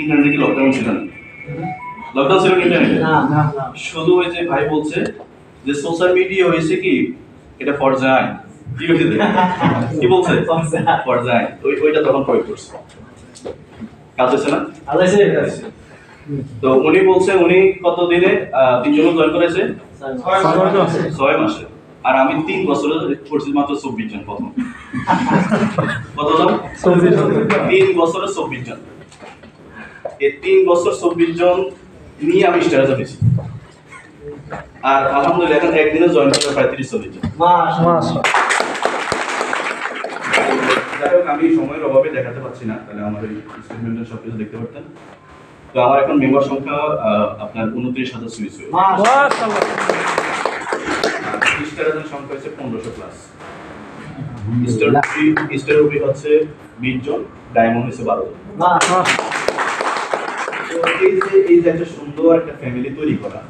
ইন্টারনেটে কি লকডাউন ছিল না? লকডাউন ছিল ইন্টারনেটে না, শুধু ওই যে ভাই বলছে যে সোশ্যাল মিডিয়া হয়েছে কি এটা পর্যায় কি হয়েছে কি বলছে পর্যায় ওইটা তখন প্রয়োগ করছে কাজ হচ্ছে না তো উনি বলছে উনি কত দিনে 3 জন জয়েন করেছে 6 মাসে আর আমি 3 বছরে করছি মাত্র 24 জন প্রথম কত জন 3 বছরে 24 জন এই 3 বছর 24 জন নিয়ে আমি স্টারে যাচ্ছি আর আলহামদুলিল্লাহ এখন একদিনে জয়েন করে প্রায় 30-40 জন মাশাআল্লাহ আমি সময়ের অভাবে দেখাতে পাচ্ছি না তাহলে আমার এই স্টেটমেন্টের সব কিছু দেখতে পারতেন তো আমার এখন মেম্বার সংখ্যা আপনার 29,000 সুইচ হয়েছে মাশাআল্লাহ স্টারের সংখ্যা হচ্ছে 1500 প্লাস স্টার রুপি হচ্ছে 20 জন ডায়মন্ড হচ্ছে 12 জন মাশাআল্লাহ এই যে একটা সুন্দর একটা ফ্যামিলি তৈরি করা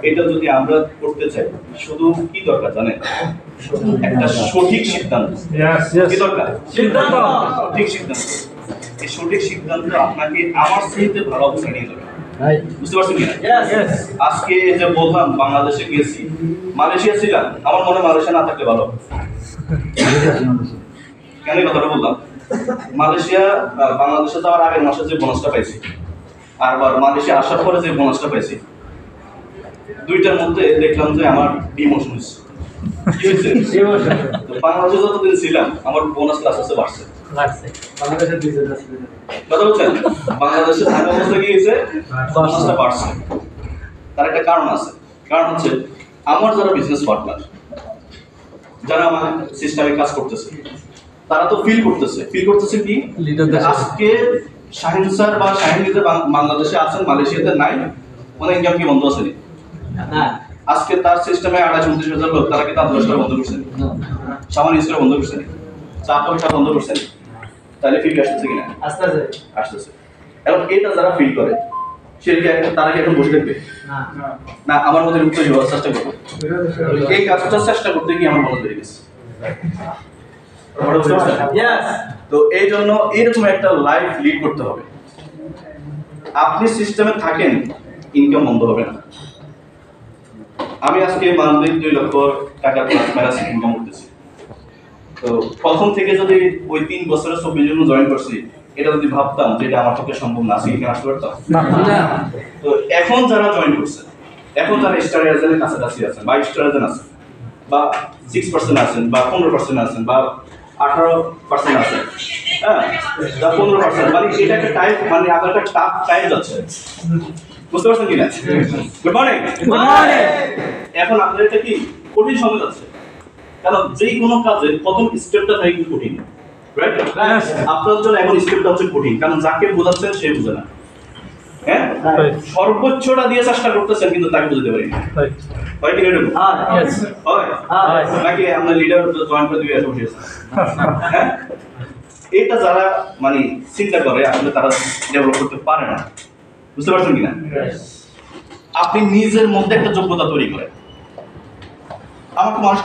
এটা যদি আমরা করতে চাই শুধু কি দরকার জানেন একটা সঠিক সিদ্ধান্ত কি দরকার সিদ্ধান্ত সঠিক সিদ্ধান্ত এই সঠিক সিদ্ধান্ত আপনাকে আমার চাইতে ভালো অবস্থায় নিয়ে যাবে বুঝতে পারছেন কি আজকে যে বললাম বাংলাদেশে গেছি মালয়েশিয়া ছিলাম আমার মনে মালয়েশিয়া না থাকলে ভালো কেন কথাটা বললাম মালয়েশিয়া বাংলাদেশে যাওয়ার আগের মাসে যে বোনাসটা পাইছি আর মালয়েশিয়া আসার পরে যে বোনাসটা পাইছি দুইটার মধ্যে দেখলাম যে আমার ডিমোশন হচ্ছে কি হয়েছে তো বাংলাদেশে যতদিন ছিলাম আমার বোনাস ক্লাস হচ্ছে বাড়ছে কথা বলছেন বাংলাদেশে থাকা অবস্থা কি হয়েছে বোনাসটা বাড়ছে তার একটা কারণ আছে কারণ হচ্ছে আমার যারা বিজনেস পার্টনার যারা আমার সিস্টেমে কাজ করতেছে তারা তো ফিল করতেছে কি আজকে শাহিন স্যার বা শাহিন লিডার বাংলাদেশে আছেন মালয়েশিয়াতে নাই মানে ইনকাম কি বন্ধ আছে না আজকে তার সিস্টেমে 28-29,000 লোক তারা কি তার 10টা বন্ধ করছেন সামান্য স্টোর বন্ধ করছেন চা পয়সা বন্ধ করছেন তাহলে ফিল আসতেছে কিনা আসতেছে এবং এটা যারা ফিল করে সে কি তারা কি এখন বসে থাকবে না আমার মধ্যে উত্তর হওয়ার চেষ্টা করবে এই কাজটা চেষ্টা করতে গিয়ে আমার মনে ধরে গেছে তো এই জন্য এরকম একটা লাইফ লিড করতে হবে আপনি সিস্টেমে থাকেন ইনকাম বন্ধ হবে না আমি আজকে মান্থলি 2 লক্ষ টাকা প্লাস মাইনাস ইনকাম করতেছি তো প্রথম থেকে যদি ওই 3 বছরের 24 জন জয়েন করছি এটা যদি ভাবতাম যে এটা আমার পক্ষে সম্ভব না সেখানে আসতে পারতাম না তো এখন যারা জয়েন করছে এখন যারা স্টার এজেন্টের কাছাকাছি আছেন বা স্টার এজেন্ট আছেন বা 6% আছেন বা 15% আছেন বা 18% আছেন হ্যাঁ বা 15% মানে এটা একটা টাইপ মানে আপনার একটা টাফ টাইম যাচ্ছে বুঝতে পারছেন কিনা গুড মর্নিং এখন আপনাদের এটা কি কঠিন সময় যাচ্ছে কারণ যে কোনো কাজে প্রথম স্টেপটা থাকে কি কঠিন রাইট আপনার জন্য এখন স্টেপটা হচ্ছে কঠিন কারণ যাকে বোঝাচ্ছেন সে বুঝে না হ্যাঁ সর্বোচ্চটা দিয়ে চেষ্টা করতেছেন কিন্তু তাকে বুঝতে পারি না হয় কি এরকম হয় নাকি আমরা লিডার জয়েন করে দিয়ে বসে আছি হ্যাঁ এটা যারা মানে চিন্তা করে আসলে তারা ডেভেলপ করতে পারে না বুঝতে পারছেন কিনা আপনি নিজের মধ্যে একটা যোগ্যতা তৈরি করেন আমাকে মানুষ